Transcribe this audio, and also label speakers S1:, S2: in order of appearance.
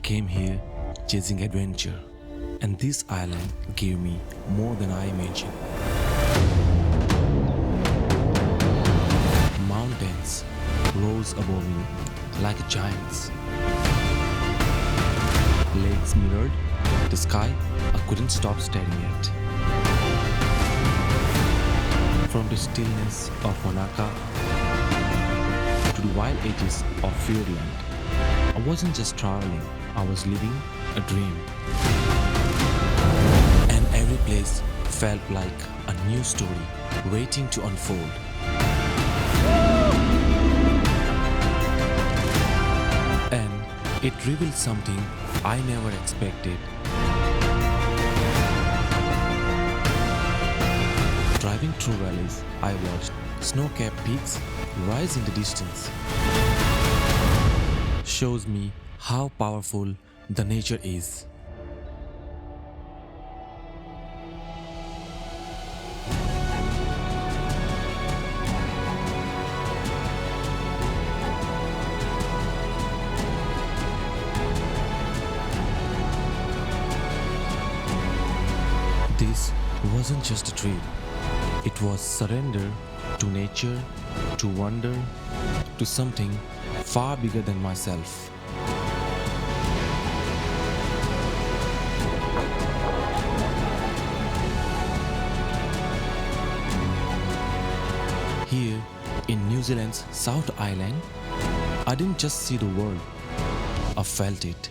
S1: came here chasing adventure, and this island gave me more than I imagined. Mountains rose above me like giants. Lakes mirrored the sky I couldn't stop staring at. From the stillness of Wanaka to the wild edges of Fiordland, I wasn't just traveling, I was living a dream. And every place felt like a new story waiting to unfold. And it revealed something I never expected. Driving through valleys, I watched snow-capped peaks rise in the distance. Shows me how powerful the nature is. This wasn't just a trip. It was surrender to nature, to wonder, to something far bigger than myself. Here in New Zealand's South Island, I didn't just see the world, I felt it.